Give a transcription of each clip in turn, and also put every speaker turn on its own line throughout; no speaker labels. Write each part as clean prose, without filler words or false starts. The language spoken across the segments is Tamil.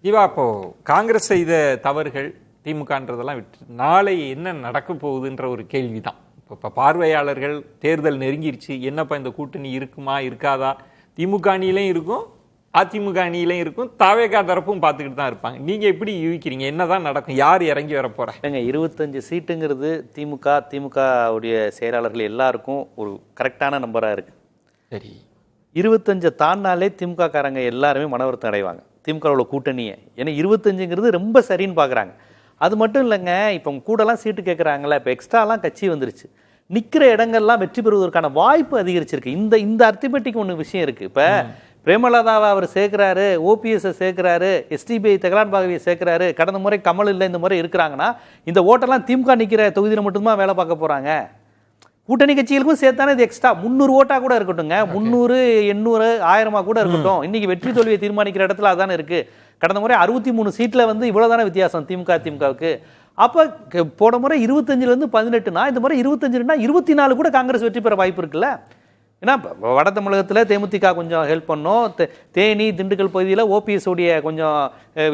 ஜீவா, இப்போ காங்கிரஸ் செய்த தவறுகள் திமுகன்றதெல்லாம் விட்டு நாளை என்ன நடக்க போகுதுன்ற ஒரு கேள்விதான். இப்போ பார்வையாளர்கள் தேர்தல் நெருங்கிருச்சு, என்னப்பா இந்த கூட்டணி இருக்குமா இருக்காதா, திமுக அணியிலையும் இருக்கும் அதிமுக அணியிலையும் இருக்கும், தாவேகா தரப்பும் பார்த்துக்கிட்டு தான் இருப்பாங்க. நீங்க எப்படி யூகிக்கிறீங்க, என்னதான் நடக்கும், யார் இறங்கி வர போற?
25 சீட்டுங்கிறது திமுக உடைய செயலாளர்கள் எல்லாருக்கும் ஒரு கரெக்டான நம்பரா இருக்கு.
சரி,
25 தாண்டினாலே திமுக காரங்க எல்லாருமே மனவருத்தம் அடைவாங்க திமுக கூட்டணியை. ஏன்னா 25ங்கிறது ரொம்ப சரின்னு பார்க்குறாங்க. அது மட்டும் இல்லைங்க, இப்போ கூடலாம் சீட்டு கேட்குறாங்களே, இப்போ எக்ஸ்ட்ராலாம் கட்சி வந்துருச்சு, நிற்கிற இடங்கள்லாம் வெற்றி பெறுவதற்கான வாய்ப்பு அதிகரிச்சிருக்கு. இந்த அர்த்தமெட்டிக் ஒன்று விஷயம் இருக்குது. இப்போ பிரேமலதாவை அவர் சேர்க்கிறாரு, ஓபிஎஸ்ஸை சேர்க்கிறாரு, எஸ்டிபிஐ தகலான் பாகவியை சேர்க்கிறாரு, கடந்த முறை கமல் இல்லை இந்த முறை இருக்கிறாங்கன்னா இந்த ஓட்டெல்லாம் திமுக நிற்கிற தொகுதியில் மட்டும்தான் வேலை பார்க்க போகிறாங்க. கூட்டணி கட்சிகளுக்கும் சேர்த்தானே இது எக்ஸ்ட்ரா 300 ஓட்டா கூட இருக்கட்டுங்க, 300 800 1000 கூட இருக்கட்டும். இன்னைக்கு வெற்றி தோல்வியை தீர்மானிக்கிற இடத்துல அதானே இருக்கு. கடந்த முறை 63 சீட்ல இவ்வளவுதானே வித்தியாசம் திமுகவுக்கு. அப்ப போன முறை 25லேருந்து 18னா இந்த முறை 25னா 24 கூட காங்கிரஸ் வெற்றி பெற வாய்ப்பு இருக்குல்ல. ஏன்னா வட தமிழகத்தில் தேமுதிக கொஞ்சம் ஹெல்ப் பண்ணோம், தேனி திண்டுக்கல் பகுதியில் ஓபிஎஸ் உடைய கொஞ்சம்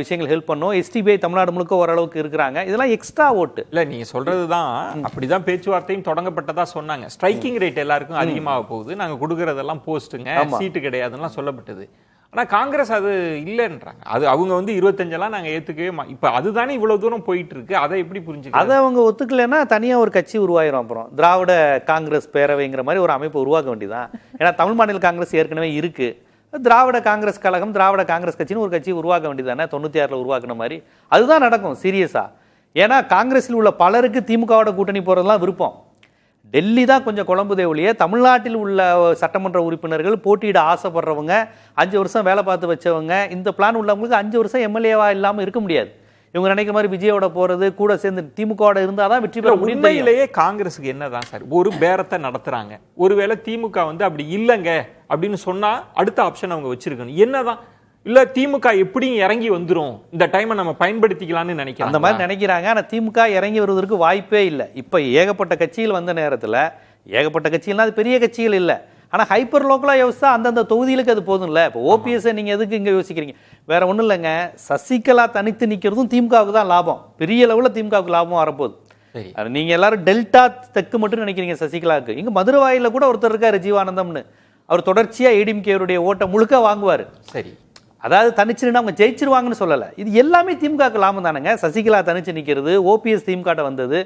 விஷயங்கள் ஹெல்ப் பண்ணோம், எஸ்டிபிஐ தமிழ்நாடு முழுக்க ஓரளவுக்கு இருக்கிறாங்க. இதெல்லாம் எக்ஸ்ட்ரா ஓட்டு
இல்லை, நீங்கள் சொல்கிறது தான். அப்படிதான் பேச்சுவார்த்தையும் தொடங்கப்பட்டதா சொன்னாங்க. ஸ்ட்ரைக்கிங் ரேட் எல்லாருக்கும் அதிகமாக போகுது, நாங்கள் கொடுக்குறதெல்லாம் போஸ்ட்டுங்க, சீட்டு கிடையாதுலாம் சொல்லப்பட்டது. ஆனால் காங்கிரஸ் அது இல்லைன்றாங்க. அது அவங்க 25 நாங்கள் ஏற்றுக்கவே இப்போ அதுதானே இவ்வளோ தூரம் போயிட்டு இருக்கு. அதை எப்படி புரிஞ்சுக்க?
அதை அவங்க ஒத்துக்கலைன்னா தனியாக ஒரு கட்சி உருவாயிரும். அப்புறம் திராவிட காங்கிரஸ் பேரவைங்கிற மாதிரி ஒரு அமைப்பு உருவாக்க வேண்டியதான். ஏன்னா தமிழ் மாநில காங்கிரஸ் ஏற்கனவே இருக்கு, திராவிட காங்கிரஸ் கழகம், திராவிட காங்கிரஸ் கட்சின்னு ஒரு கட்சி உருவாக்க வேண்டியதானே, 96ல் உருவாக்குன மாதிரி. அதுதான் நடக்கும் சீரியஸா. ஏன்னா காங்கிரஸில் உள்ள பலருக்கு திமுகவோட கூட்டணி போறதெல்லாம் விருப்பம். டெல்லி தான் கொஞ்சம் குழம்புதே ஒழிய தமிழ்நாட்டில் உள்ள சட்டமன்ற உறுப்பினர்கள் போட்டியிட ஆசைப்படுறவங்க, 5 வருஷம் வேலை பார்த்து வச்சவங்க, இந்த பிளான் உள்ளவங்களுக்கு 5 வருஷம் எம்எல்ஏவா இல்லாமல் இருக்க முடியாது. இவங்க நினைக்கிற மாதிரி விஜயோட போறது கூட சேர்ந்து திமுகவோட இருந்தாதான் வெற்றி பெற முடியும்.
உண்மையிலேயே காங்கிரஸுக்கு என்னதான் சார் ஒரு பேரத்தை நடத்துறாங்க. ஒருவேளை திமுக அப்படி இல்லைங்க அப்படின்னு சொன்னா அடுத்த ஆப்ஷன் அவங்க வச்சிருக்கணும். என்னதான் இல்ல திமுக எப்படியும் இறங்கி வந்துரும், இந்த டைமை நம்ம பயன்படுத்திக்கலாம்னு நினைக்கிறேன்.
அந்த மாதிரி நினைக்கிறாங்க. ஆனா திமுக இறங்கி வருவதற்கு வாய்ப்பே இல்லை. இப்ப ஏகப்பட்ட கட்சிகள் வந்த நேரத்துல, ஏகப்பட்ட கட்சிகள்னா அது பெரிய கட்சிகள் இல்லை, ஆனா ஹைப்பர் லோக்கலா யோசிச்சா அந்தந்த தொகுதிகளுக்கு அது போதும் இல்ல. இப்போ ஓபிஎஸ் நீங்க எதுக்கு இங்க யோசிக்கிறீங்க? வேற ஒண்ணும் இல்லைங்க, சசிகலா தனித்து நிக்கிறதும் திமுகவுக்கு தான் லாபம், பெரிய லெவல்ல திமுகவுக்கு லாபம் வரப்போகுது. நீங்க எல்லாரும் டெல்டா தெற்கு மட்டும் நினைக்கிறீங்க சசிகலாவுக்கு. இங்க மதுரவாயில கூட ஒருத்தர் இருக்காரு ஜீவானந்தம்னு, அவர் தொடர்ச்சியா ஏடிஎம்கேவுடைய ஓட்டை முழுக்க வாங்குவாரு.
சரி,
அதாவது தனிச்சு அவங்க ஜெயிச்சிருவாங்கன்னு சொல்லலை, இது எல்லாமே திமுக லாபம் தானேங்க. சசிகலா தனிச்சு நிற்கிறது, ஓபிஎஸ் திமுக வந்தது,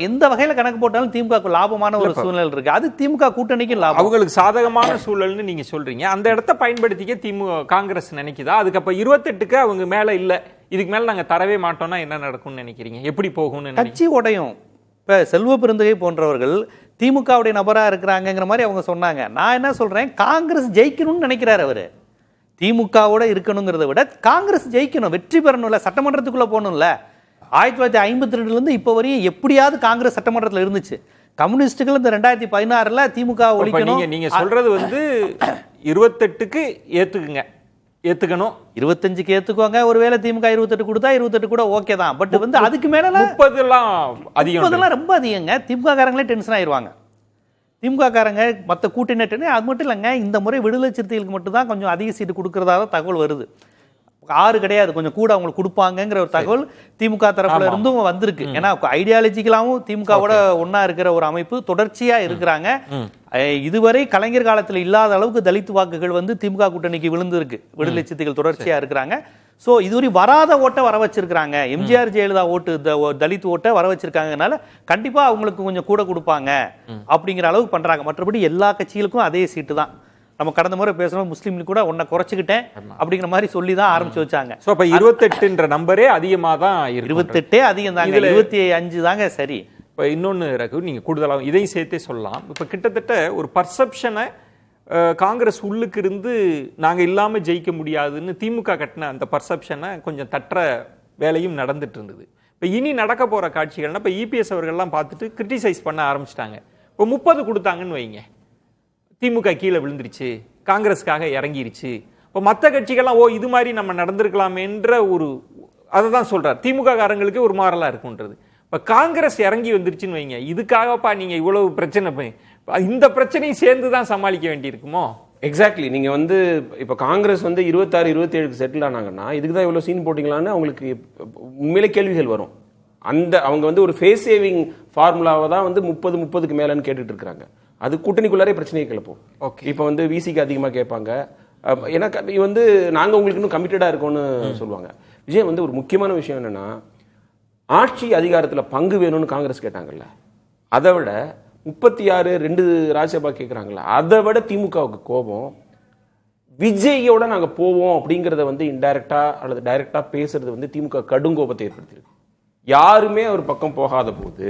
எந்த வகையில கணக்கு போட்டாலும் திமுக லாபமான ஒரு சூழ்நிலை இருக்கு. அது திமுக கூட்டணிக்கு லாபம்,
அவங்களுக்கு சாதகமான சூழல்னு நீங்க சொல்றீங்க. அந்த இடத்த பயன்படுத்திக்க திமுக காங்கிரஸ் நினைக்குதா? அதுக்கப்ப 28க்கு அவங்க மேல இல்ல, இதுக்கு மேல நாங்க தரவே மாட்டோம்னா என்ன நடக்கும்னு நினைக்கிறீங்க? எப்படி போகும்னு?
கட்சி உடையும். இப்ப செல்வ பெருந்தகை போன்றவர்கள் திமுகவுடைய நபரா இருக்கிறாங்கிற மாதிரி அவங்க சொன்னாங்க. நான் என்ன சொல்றேன், காங்கிரஸ் ஜெயிக்கணும்னு நினைக்கிறாரு அவரு. திமுகவோட இருக்கணுங்கிறத விட காங்கிரஸ் ஜெயிக்கணும், வெற்றி பெறணும்ல, சட்டமன்றத்துக்குள்ள போகணும்ல. 1952 இப்போ வரையும் எப்படியாவது காங்கிரஸ் சட்டமன்றத்தில் இருந்துச்சு. கம்யூனிஸ்டுகள் இந்த 2016 திமுக ஒழிக்கணும்.
நீங்க சொல்றது 28க்கு ஏத்துக்கணும்,
25க்கு ஏத்துக்குவாங்க. ஒருவேளை திமுக 28 கொடுத்தா 28 கூட ஓகே தான். பட் அதுக்கு மேல 30 ரொம்ப அதிகங்க. திமுக காரங்களே டென்ஷன் ஆயிருவாங்க. திமுக காரங்க மற்ற கூட்டணி அது மட்டும் இல்லைங்க, இந்த முறை விடுதலை சிறுத்தைகளுக்கு மட்டும் தான் கொஞ்சம் அதிக சீட்டு கொடுக்கறதா தகவல் வருது. 6 கிடையாது, கொஞ்சம் கூட அவங்களுக்கு கொடுப்பாங்கிற ஒரு தகவல் திமுக தரப்புல இருந்தும் வந்திருக்கு. ஏன்னா ஐடியாலஜிக்கலாவும் திமுகவோட ஒன்னா இருக்கிற ஒரு அமைப்பு தொடர்ச்சியா இருக்கிறாங்க. இதுவரை கலைஞர் காலத்தில் இல்லாத அளவுக்கு தலித் வாக்குகள் திமுக கூட்டணிக்கு விழுந்திருக்கு. விடுதலை சிறுத்தைகள் தொடர்ச்சியா இருக்கிறாங்க. ஸோ இதுவரை வராத ஓட்டை வர வச்சிருக்காங்க. எம்ஜிஆர் ஜெயலலிதா ஓட்டு தலித் ஓட்டை வர வச்சிருக்காங்கனால கண்டிப்பா அவங்களுக்கு கொஞ்சம் கூட கொடுப்பாங்க அப்படிங்கிற அளவுக்கு பண்றாங்க. மற்றபடி எல்லா கட்சிகளுக்கும் அதே சீட்டு தான். நம்ம கடந்த முறை பேசணும், முஸ்லீம்களுக்கு கூட ஒன்றை குறைச்சிக்கிட்டேன் அப்படிங்கிற மாதிரி சொல்லி தான் ஆரம்பிச்சு வச்சாங்க.
ஸோ இப்போ 28ன்ற நம்பரே அதிகமாக தான்,
28 அதிகம் தாங்க, 25 தாங்க சரி.
இப்போ இன்னொன்று ரகு, நீங்கள் கூடுதலாக இதையும் சேர்த்தே சொல்லலாம். இப்போ கிட்டத்தட்ட ஒரு பர்செப்ஷனை காங்கிரஸ் உள்ளுக்கு இருந்து நாங்கள் இல்லாமல் ஜெயிக்க முடியாதுன்னு திமுக கட்டின அந்த பர்செப்ஷனை கொஞ்சம் தட்டுற வேலையும் நடந்துட்டு இருந்தது. இப்போ இனி நடக்க போகிற காட்சிகள்னா இப்போ இபிஎஸ் அவர்கள்லாம் பார்த்துட்டு கிரிட்டிசைஸ் பண்ண ஆரம்பிச்சிட்டாங்க. இப்போ 30 கொடுத்தாங்கன்னு வைங்க, திமுக கீழே விழுந்துருச்சு, காங்கிரஸுக்காக இறங்கிருச்சு. இப்போ மற்ற கட்சிகள்லாம் இது மாதிரி நம்ம நடந்திருக்கலாமேன்ற ஒரு அதை தான் சொல்கிறார். திமுக காரங்களுக்கு ஒரு மாறலாக இருக்குன்றது. இப்போ காங்கிரஸ் இறங்கி வந்துருச்சுன்னு வைங்க, இதுக்காகப்பா நீங்கள் இவ்வளவு பிரச்சனை, இந்த பிரச்சனையும் சேர்ந்து தான் சமாளிக்க வேண்டியிருக்குமோ?
எக்ஸாக்ட்லி. நீங்கள் வந்து இப்போ காங்கிரஸ் வந்து 26, 27 செட்டில் ஆனாங்கன்னா இதுக்கு தான் இவ்வளோ சீன் போட்டிங்களான்னு அவங்களுக்கு உண்மையிலே கேள்விகள் வரும். அவங்க வந்து ஒரு ஃபேஸ் சேவிங் ஃபார்முலாவை தான் வந்து 30 மேலேன்னு கேட்டுட்டு இருக்கிறாங்க. அது கூட்டணிக்குள்ளாரே பிரச்சனையை கிளப்போம். இப்போ வந்து விசிக்கு அதிகமாக கேட்பாங்க. ஏன்னா வந்து நாங்கள் உங்களுக்கு இன்னும் கமிட்டடாக இருக்கோம்னு சொல்லுவாங்க. விஜய் வந்து ஒரு முக்கியமான விஷயம் என்னன்னா, ஆட்சி அதிகாரத்தில் பங்கு வேணும்னு காங்கிரஸ் கேட்டாங்கல்ல, அதை விட 36 2 ராஜ்யசபா கேட்குறாங்களா, அதை விட திமுகவுக்கு கோபம் விஜயோட நாங்கள் போவோம் அப்படிங்கிறத வந்து இன்டைரக்டா அல்லது டைரக்டா பேசுறது வந்து திமுக கடுங்கோபத்தை ஏற்படுத்தியிருக்கு. யாருமே அவர் பக்கம் போகாத போது,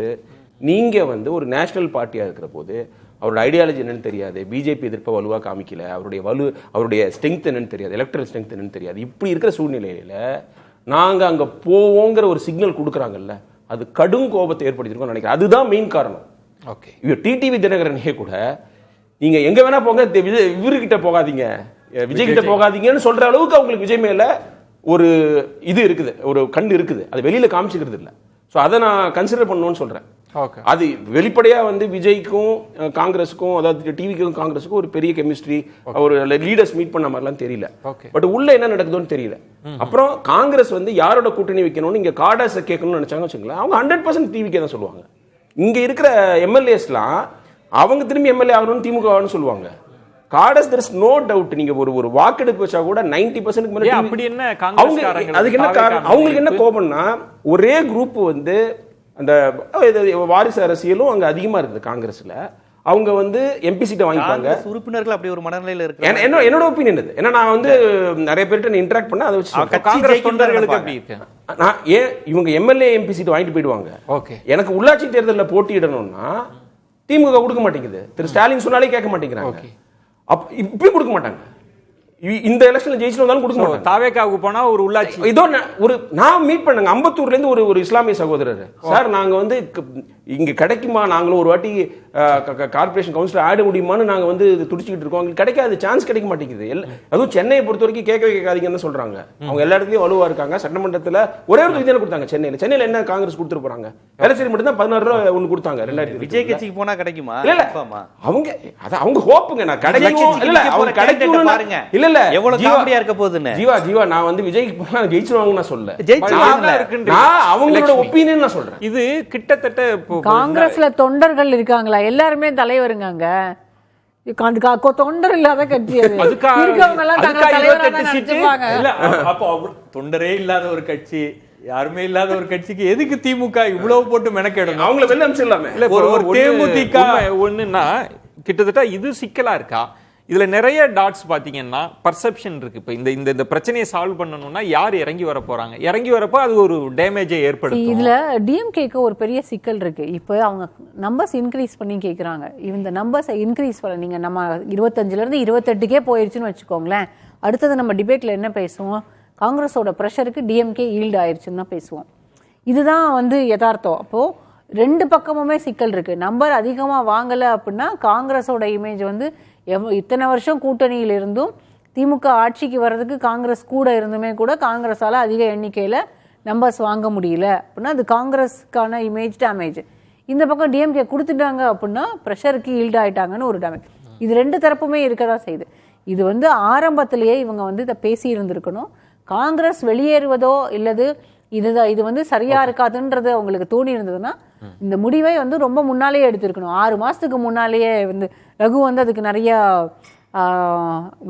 நீங்க வந்து ஒரு நேஷனல் பார்ட்டியா இருக்கிற போது அவரோட ஐடியாலஜி என்னன்னு தெரியாது, பிஜேபி எதிர்ப்பை வலுவாக காமிக்கல, அவருடைய ஸ்ட்ரென்த் என்னன்னு தெரியாது, எலக்ட்ரல் ஸ்ட்ரென்த் என்னன்னு தெரியாது. இப்படி இருக்கிற சூழ்நிலையில நாங்க அங்க போவோங்கிற ஒரு சிக்னல் கொடுக்குறாங்கல்ல, அது கடும் கோபத்தை ஏற்படுத்திருக்கோம் நினைக்கிறேன். அதுதான் மெயின் காரணம். ஓகே, டிடிவி தினகரனே கூட நீங்க எங்க வேணா போங்க, இவர்கிட்ட போகாதீங்க, விஜய் கிட்ட போகாதீங்கன்னு சொல்ற அளவுக்கு அவங்களுக்கு விஜய் மேல ஒரு இது இருக்குது, ஒரு கண்டு இருக்குது. அது வெளியில காமிச்சுக்கிறது இல்லை. ஸோ அதை நான் கன்சிடர் பண்ணணும்னு சொல்றேன். அது வெளிப்படையா வந்து விஜய்க்கும் காங்கிரஸுக்கும், அதாவது டிவிக்கும் காங்கிரஸுக்கும் ஒரு பெரிய கெமிஸ்ட்ரி, ஒரு லீடர்ஸ் மீட் பண்ண மாதிரிலாம் தெரியல. பட் உள்ள என்ன நடக்குதுன்னு தெரியல. அப்புறம் காங்கிரஸ் வந்து யாரோட கூட்டணி வைக்கணும்னு இங்க கார்டர்ஸ் கேட்கணும்னு நினைச்சாங்க வச்சுங்களேன், அவங்க 100% டிவிக்கே தான் சொல்லுவாங்க. இங்க இருக்கிற எம்எல்ஏஸ்லாம் அவங்க திரும்பி எம்எல்ஏ ஆகணும்னு திமுக சொல்லுவாங்க. Quarters there is no doubt. நீங்க ஒரு வாக்கெடுப்பு வச்சா கூட 90% மேல
அப்படி என்ன காங்கிரஸ்காரங்க,
அதுக்கு என்ன காரணம், அவங்களுக்கு என்ன கோபம்னா, ஒரே குரூப் வந்து அந்த வாரிசு அரசியலும் அங்க அதிகமா இருக்குது காங்கிரஸ்ல. அவங்க வந்து எம்பி சீட்டை வாங்கிப்பாங்க.
உறுப்பினர்கள் அப்படி ஒரு மனநிலையில இருக்கு.
என்னோட ஒப்பீனியன் இது. ஏன்னா நான் வந்து நிறைய பேர்கிட்ட இன்டராக்ட் பண்ண, அதை வச்சு
காங்கிரஸ் தொண்டர்களுக்கு அப்படி இருக்கு.
நான் ஏன் இவங்க எம்எல்ஏ எம்பி சீட் வாங்கிட்டு போயிடுவாங்க.
ஓகே,
எனக்கு உள்ளாட்சி தேர்தலில் போட்டியிடணும்னா திமுக கொடுக்க மாட்டேங்குது. திரு ஸ்டாலின் சொன்னாலே கேட்க மாட்டேங்கிறாங்க. இப்பயும் கொடுக்க மாட்டாங்க. இந்த எலெக்ஷன்ல ஜெயிச்சு வந்தாலும் கொடுக்க மாட்டாங்க.
தாவேக்காவுக்கு போனா ஒரு உள்ளாட்சி
இதோ ஒரு நான் மீட் பண்ணங்க அம்பத்தூர்ல இருந்து ஒரு இஸ்லாமிய சகோதரர், சார் நாங்க வந்து இங்க கிடைக்குமா, நாங்களும் ஒரு வாட்டி கார்பரேஷன் கவுன்சிலர் ஆட முடியுமான்னு நாங்க வந்து துடிச்சுக்கிட்டு இருக்கோம், எங்களுக்கு கிடைக்காது, சான்ஸ் கிடைக்க மாட்டேங்குது. அதுவும் சென்னையை பொறுத்த வரைக்கும் கேட்காதீங்கன்னு சொல்றாங்க. அவங்க எல்லா இடத்துலயும் வலுவா இருக்காங்க. சட்டமன்றத்துல ஒரே ஒரு விஜயம் கொடுத்தாங்க சென்னையில என்ன காங்கிரஸ் கொடுத்துட்டு போறாங்க, வேலைச்சேரி மட்டும் தான் 16 ரூபாய் ஒண்ணு கொடுத்தாங்க. 2000
விஜய் கட்சிக்கு போனா கிடைக்குமா?
அவங்க ஹோப்புங்க, நான் கிடைக்கும் இல்ல அவங்க கிடைக்கும் பாருங்க. இல்ல
எவ்வளவு காமெடியா இருக்க போகுதுன்னு.
ஜீவா நான் வந்து விஜய்க்கு போனா ஜெயிச்சிருவாங்கன்னு நான் சொல்ல, நான் அவங்களோட ஒப்பீனியன் நான் சொல்றேன்.
இது கிட்டத்தட்ட
காங்கிரஸ்ல தொண்டர்கள் இருக்காங்களா, எல்லாருமே தலைவருங்க. தொண்டர் இல்லாத கட்சி இருக்கவங்க எல்லாம்
தொண்டரே இல்லாத ஒரு கட்சி, யாருமே இல்லாத ஒரு கட்சிக்கு எதுக்கு திமுக இவ்வளவு போட்டு மெனக்கெடணும்?
அவங்கள வெளில அனுப்பிச்சிடலாமே.
இல்ல ஒரு தேமுதிக ஒண்ணுன்னா கிட்டத்தட்ட இது சிக்கலா இருக்கா? இதுல நிறைய டாட்ஸ் பாத்தீங்கன்னா பர்செப்ஷன் இருக்கு. இப்ப இந்த பிரச்சனையை சால்வ் பண்ணணும்னா யார் இறங்கி வர போறாங்க, இறங்கி வரப்போ அது ஒரு டேமேஜை ஏற்படுத்தும்.
இதுல டிஎம்கேக்கு ஒரு பெரிய சிக்கல் இருக்கு. இப்போ அவங்க நம்பர்ஸ் இன்க்ரீஸ் பண்ணி கேட்குறாங்க. இந்த நம்பர்ஸை இன்க்ரீஸ் பண்ண நீங்க நம்ம 25ல இருந்து 28க்கே போயிருச்சுன்னு வச்சுக்கோங்களேன், அடுத்தது நம்ம டிபேட்ல என்ன பேசுவோம், காங்கிரஸோட ப்ரெஷருக்கு டிஎம்கே ஈல்டு ஆயிடுச்சுன்னு தான் பேசுவோம். இதுதான் வந்து யதார்த்தம். அப்போ ரெண்டு பக்கமுமே சிக்கல் இருக்கு. நம்பர் அதிகமாக வாங்கலை அப்படின்னா காங்கிரஸோட இமேஜ் வந்து இத்தனை வருஷம் கூட்டணியில் இருந்தும் திமுக ஆட்சிக்கு வர்றதுக்கு காங்கிரஸ் கூட இருந்துமே கூட காங்கிரஸால் அதிக எண்ணிக்கையில் நம்பர்ஸ் வாங்க முடியல அப்படின்னா அது காங்கிரஸுக்கான இமேஜ் டேமேஜ். இந்த பக்கம் டிஎம்கே கொடுத்துட்டாங்க அப்படின்னா ப்ரெஷருக்கு ஈல்டு ஆயிட்டாங்கன்னு ஒரு டேமேஜ். இது ரெண்டு தரப்புமே இருக்க தான் செய்யுது. இது வந்து ஆரம்பத்திலேயே இவங்க வந்து இதை பேசி இருந்திருக்கணும். காங்கிரஸ் வெளியேறுவதோ இல்லது இது வந்து சரியா இருக்காதுன்றது அவங்களுக்கு தோணி இருந்ததுன்னா இந்த முடிவை வந்து ரொம்ப முன்னாலேயே எடுத்திருக்கணும். 6 மாசத்துக்கு முன்னாலேயே வந்து ரகு வந்து அதுக்கு நிறைய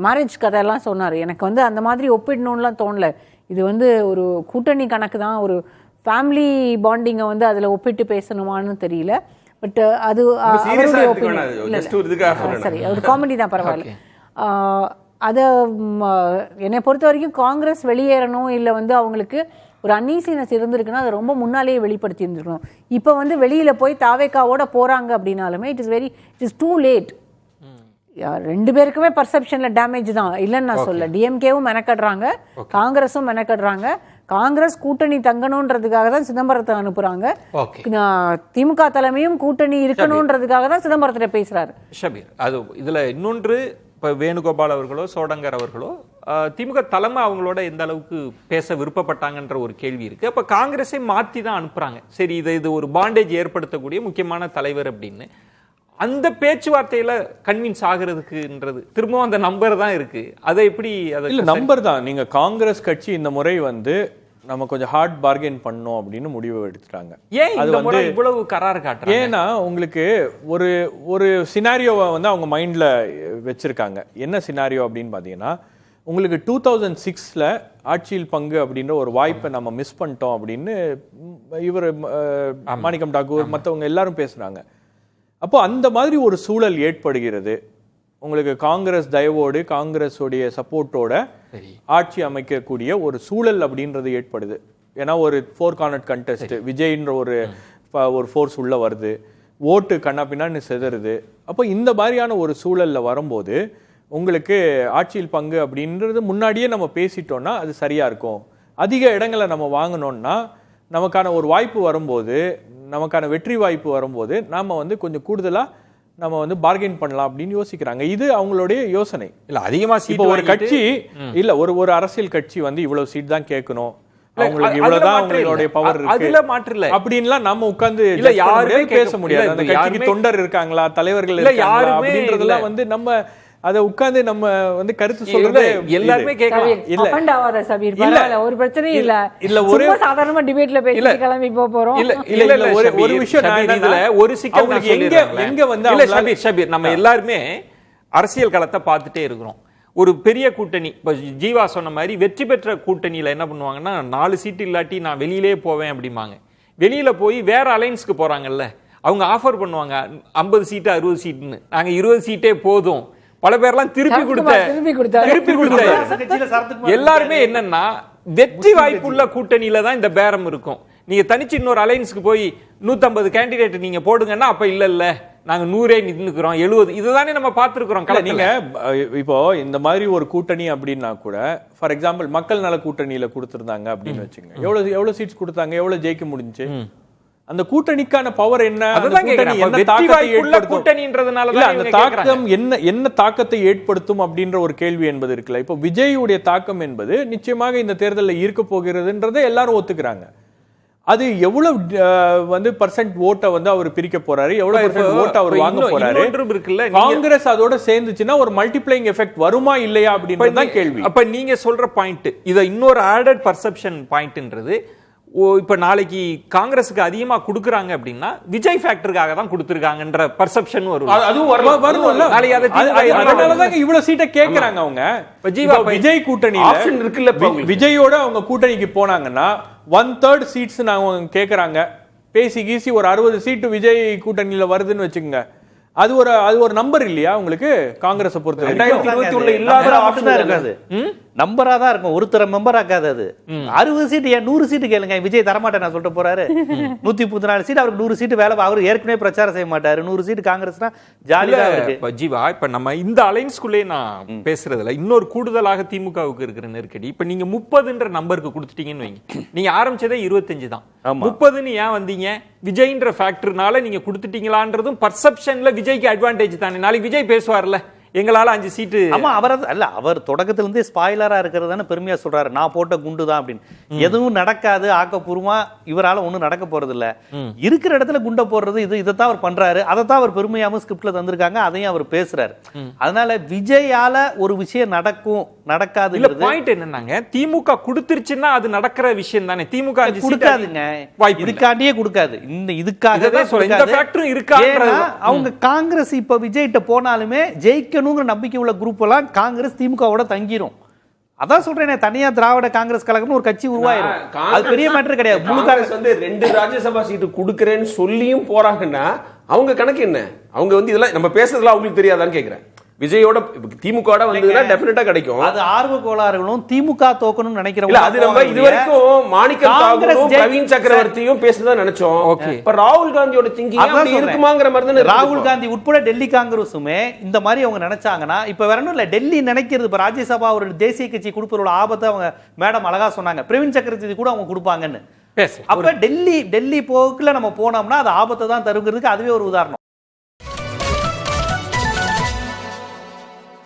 மேரேஜ் கதையெல்லாம் சொன்னார். எனக்கு வந்து அந்த மாதிரி ஒப்பிடணும்லாம் தோணல. இது வந்து ஒரு கூட்டணி கணக்கு தான், ஒரு ஃபேமிலி பாண்டிங்கை வந்து அதில் ஒப்பிட்டு பேசணுமான்னு தெரியல. பட் அது அவருடைய ஒப்பீனியன். சரி, ஒரு காமெடி தான், பரவாயில்ல. அதை என்னை பொறுத்த வரைக்கும் காங்கிரஸ் வெளியேறணும் இல்லை வந்து அவங்களுக்கு ஒரு அன்ஈசினஸ் இருந்திருக்குன்னா அதை ரொம்ப முன்னாலேயே வெளிப்படுத்தி இருந்திருக்கணும். இப்போ வந்து வெளியில் போய் தாவேக்காவோட போகிறாங்க அப்படின்னாலுமே இட் இஸ் டூ லேட். ரெண்டு பேருக்குமே பர்செப்ஷனில் டேமேஜ் தான், இல்லைன்னு நான் சொல்ல. டிஎம்கேவும் மெனக்கடுறாங்க, காங்கிரஸும் மெனக்கடுறாங்க. காங்கிரஸ் கூட்டணி தங்கணுன்றதுக்காக தான் சிதம்பரத்தை அனுப்புறாங்க. திமுக தலைமையும் கூட்டணி இருக்கணுன்றதுக்காக தான் சிதம்பரத்தில் பேசுறாரு
ஷபீர். அது இதுல இன்னொன்று, இப்போ வேணுகோபால் அவர்களோ சோடங்கர் அவர்களோ திமுக தலைமை அவங்களோட எந்த அளவுக்கு பேச விருப்பப்பட்டாங்கன்ற ஒரு கேள்வி இருக்கு. அப்போ காங்கிரஸை மாற்றி தான் அனுப்புறாங்க. சரி, இது ஒரு பாண்டேஜ் ஏற்படுத்தக்கூடிய முக்கியமான தலைவர் அப்படின்னு. அந்த பேச்சுவார்த்தையில கன்வின்ஸ் ஆகுறதுக்குன்றது திரும்பவும் அந்த நம்பர் தான் இருக்கு. அதை எப்படி
இல்ல நம்பர் தான். நீங்க காங்கிரஸ் கட்சி இந்த முறை வந்து நம்ம கொஞ்சம் ஹார்ட் பார்கெயின் பண்ணோம் அப்படின்னு முடிவு எடுத்துட்டாங்க.
ஏன் இந்த முறை இவ்வளவு கரார் காட்டுறாங்க?
ஏன்னா உங்களுக்கு ஒரு ஒரு சினாரியோவை வந்து அவங்க மைண்ட்ல வச்சிருக்காங்க. என்ன சினாரியோ அப்படின்னு பாத்தீங்கன்னா, உங்களுக்கு 2006ல ஆட்சியில் பங்கு அப்படின்ற ஒரு வாய்ப்பை நம்ம மிஸ் பண்ணிட்டோம் அப்படின்னு இவர் மாணிக்கம் டாக்கூர் மற்றவங்க எல்லாரும் பேசுறாங்க. அப்போ அந்த மாதிரி ஒரு சூழல் ஏற்படுகிறது. உங்களுக்கு காங்கிரஸ் தயவோடு காங்கிரஸோடைய சப்போர்ட்டோட ஆட்சி அமைக்கக்கூடிய ஒரு சூழல் அப்படின்றது ஏற்படுது. ஏன்னா ஒரு 4 கார்னர் கண்டெஸ்ட், விஜய்ன்ற ஒரு ஃபோர்ஸ் உள்ள வருது, ஓட்டு கண்ணா பின்னான்னு செதறுது. அப்போ இந்த மாதிரியான ஒரு சூழல்ல வரும்போது உங்களுக்கு ஆட்சியில் பங்கு அப்படின்றது முன்னாடியே நம்ம பேசிட்டோம்னா அது சரியா இருக்கும். அதிக இடங்களை நம்ம வாங்கணும்னா நமக்கான ஒரு வாய்ப்பு வரும்போது, நமக்கான வெற்றி வாய்ப்பு வரும்போது நாம வந்து கொஞ்சம் கூடுதலா நம்ம வந்து பார்கெயின் பண்ணலாம் அப்படின்னு யோசிக்கிறாங்க. இது அவங்களுடைய யோசனை.
இல்ல அதிகமா சீட்
ஒரு கட்சி இல்ல ஒரு அரசியல் கட்சி வந்து இவ்வளவு சீட் தான் கேட்கணும், அவங்களுக்கு இவ்வளவுதான் அவங்களுடைய பவர் இருக்கு,
அதுல மாற்று இல்ல.
அப்படின்லாம் நம்ம உட்கார்ந்து
இல்ல யாருமே
பேச முடியாது. அந்த கட்சிக்கு தொண்டர் இருக்காங்களா, தலைவர்கள் இருக்காங்களா அப்படின்றதெல்லாம் வந்து நம்ம அதை உட்கார்ந்து நம்ம வந்து கருத்து சொல்றது
எல்லாருமே கேட்கலாம்.
இல்ல ஒரு பிரச்சனையும் இல்ல.
இல்ல ஒரு
சாதாரணமா டிபேட்ல பேசி கிளம்பி போறோம்.
இல்ல ஒரு விஷயம்
இதுல ஒரு சிக்கல்
எங்க வந்து
இல்ல ஷபீர் நம்ம எல்லாருமே அரசியல் களத்தை பார்த்துட்டே இருக்கிறோம். ஒரு பெரிய கூட்டணி, இப்ப ஜீவா சொன்ன மாதிரி வெற்றி பெற்ற கூட்டணியில என்ன பண்ணுவாங்கன்னா 4 சீட்டு இல்லாட்டி நான் வெளியிலே போவேன் அப்படிம்பாங்க. வெளியில போய் வேற அலைன்ஸ்க்கு போறாங்கல்ல, அவங்க ஆஃபர் பண்ணுவாங்க 50 சீட்டு 60 சீட்டுன்னு, நாங்க 20 சீட்டே போதும். பல பேர்லாம் திருப்பி கொடுத்த எல்லாருமே என்னன்னா வெற்றி வாய்ப்புள்ள கூட்டணியில தான் இந்த பேரம் இருக்கும். நீங்க தனிச்சு இன்னொரு அலைன்ஸ்க்கு போய் 150 கேண்டிடேட் நீங்க போடுங்கன்னா அப்ப இல்ல நாங்க 100 நின்னுக்கிறோம் 70 இதுதானே நம்ம பார்த்திருக்கிறோம்.
நீங்க இப்போ இந்த மாதிரி ஒரு கூட்டணி அப்படின்னா கூட ஃபார் எக்ஸாம்பிள் மக்கள் நல கூட்டணியில கொடுத்திருந்தாங்க அப்படின்னு வச்சுங்க, எவ்வளவு சீட்ஸ் கொடுத்தாங்க, எவ்வளவு ஜெயிக்க முடிஞ்சு, அந்த கூட்டணிக்கான பவர் என்ன, தாக்கம் என்ன தாக்கத்தை ஏற்படுத்தும் அப்படின்ற ஒரு கேள்வி என்பது இருக்குல்ல. இப்போ விஜயுடைய தாக்கம் என்பது நிச்சயமாக இந்த தேர்தலில் ஈர்க்க போகிறதுன்றதை எல்லாரும் ஒத்துக்கிறாங்க. அது எவ்வளவு வந்து பர்சன்ட் ஓட்டை வந்து அவர் பிரிக்க போறாரு, எவ்வளவு பர்சன்ட் ஓட்டை அவர் வாங்க போறாரு, காங்கிரஸ் அதோட சேர்ந்துச்சுன்னா ஒரு மல்டிப்ளைங் எஃபெக்ட் வருமா இல்லையா அப்படின்றதுதான் கேள்வி.
அப்ப நீங்க சொல்ற பாயிண்ட் இத இன்னொரு ஆடட் பர்செப்ஷன் பாயிண்ட்ன்றது, இப்ப நாளைக்கு காங்கிரஸுக்கு அதிகமா கொடுக்கறாங்க அப்படின்னா விஜய் ஃபேக்டருக்காக தான் கொடுத்திருக்காங்கன்ற பர்செப்ஷன் வரும்.
அதுவும் வரும்ல. அதனாலதான் இவ்வளவு சீட்டை கேக்குறாங்க அவங்க. விஜய் கூட்டணியில விஜயோட அவங்க கூட்டணிக்கு போனாங்கன்னா 1/3 சீட்ஸ் நாங்க கேக்குறாங்க. பேசி கீசி ஒரு 60 சீட்டு விஜய் கூட்டணியில வருதுன்னு வச்சுக்கோங்க. அது ஒரு நம்பர் இல்லையா உங்களுக்கு? காங்கிரஸ் பொறுத்த
2021 இல்லாத ஆப்ஷனா இருக்காது, நம்பரா தான் இருக்கும். ஒருத்தர மெம்பர் ஆக்காது. அது 60 சீட்டு 100 சீட்டு கேளுங்க, விஜய் தரமாட்டேன் நான் சொல்லிட்டு போறாரு. 134 சீட் அவருக்கு 100 சீட்டு வேலை, அவர் ஏற்கனவே பிரச்சாரம் செய்ய மாட்டாரு. 100 சீட்டு காங்கிரஸ்னா ஜாலியா இருக்கு.
ஜீவா இப்ப நம்ம இந்த அலைன்ஸ்குள்ளே நான் பேசுறதுல இன்னொரு கூடுதலாக திமுகவுக்கு இருக்கிற நெருக்கடி, இப்ப நீங்க 30ன்ற நம்பருக்கு கொடுத்துட்டீங்கன்னு வைங்க, நீங்க ஆரம்பிச்சதே 25 தான், 30ன்னு ஏன் வந்தீங்க? விஜய்ன்ற ஃபேக்டர்னால நீங்க கொடுத்துட்டீங்களான்றதும் பர்செப்ஷன்ல விஜய்க்கு அட்வான்டேஜ் தானே. நாளைக்கு விஜய் பேசுவார்ல, எங்களால 5 சீட்டு.
ஆமா, அவர் தொடக்கத்துல இருந்தே ஸ்பாயிலரா இருக்கிறதான பெருமையா சொல்றாரு, நான் போட்ட குண்டு தான் அப்படின்னு. எதுவும் நடக்காது, ஆக்கப்பூர்வமா இவரால ஒண்ணும் நடக்க போறது இல்ல. இருக்கிற இடத்துல குண்டை போடுறது இதைத்தான் அவர் பண்றாரு. அதைத்தான் அவர் பெருமையாம ஸ்கிரிப்ட்ல தந்திருக்காங்க, அதையும் அவர் பேசுறாரு. அதனால விஜயால ஒரு விஷயம் நடக்கும் நடக்காது
இல்ல. பாயிண்ட் என்னன்னாங்க, திமுக கொடுத்துருச்சுன்னா அது நடக்கிற விஷயம் தானே. திமுக
கொடுக்காதுங்க, இதுக்காண்டியே கொடுக்காது. இதுக்காகவே அவங்க காங்கிரஸ் இப்ப விஜய்கிட்ட போனாலுமே ஜெயிக்க நம்பிக்கை உள்ள குரூப் எல்லாம் காங்கிரஸ் திமுகவோட தங்கிரும். அதான் சொல்றேன், தனியா திராவிட காங்கிரஸ் கழகம்னு ஒரு கட்சி உருவாயிரும். அது பெரிய மேட்டர் கிடையாது.
காங்கிரஸ் வந்து 2 ராஜ்யசபா சீட்டு கொடுக்கறேன்னு சொல்லியும் போறாங்கன்னா அவங்க கணக்கு என்ன? அவங்க வந்து இதெல்லாம் நம்ம பேசுறதுல அவங்களுக்கு தெரியாதான்னு கேக்குறேன். விஜயோட திமுக வந்ததுன்னா டெஃபினட்டா கிடைக்கும்.
அது ஆர்வ கோளாறுகளும் திமுக தோக்கணும்னு நினைக்கிறவங்க.
அது நம்ம இதுவரைக்கும் மாணிக்கம் தாக்கூரும் பிரவீன் சக்கரவர்த்தியும் பேசுறதா நினைச்சோம். இப்ப ராகுல் காந்தியோட திங்கிங் அப்படி இருக்குமாங்கிற மாதிரி தான்.
ராகுல் காந்தி உட்பட டெல்லி காங்கிரஸுமே இந்த மாதிரி அவங்க நினைச்சாங்கன்னா, இப்ப வேற ஒன்றும் இல்ல, டெல்லி நினைக்கிறது இப்ப ராஜ்யசபா ஒரு தேசிய கட்சி கொடுப்பதோட ஆபத்தை அவங்க மேடம் அழகா சொன்னாங்க. பிரவீன் சக்கரவர்த்தி கூட அவங்க கொடுப்பாங்கன்னு. அப்ப டெல்லி போக்குல நம்ம போனோம்னா அது ஆபத்தை தான் தருங்கிறதுக்கு அதுவே ஒரு உதாரணம்.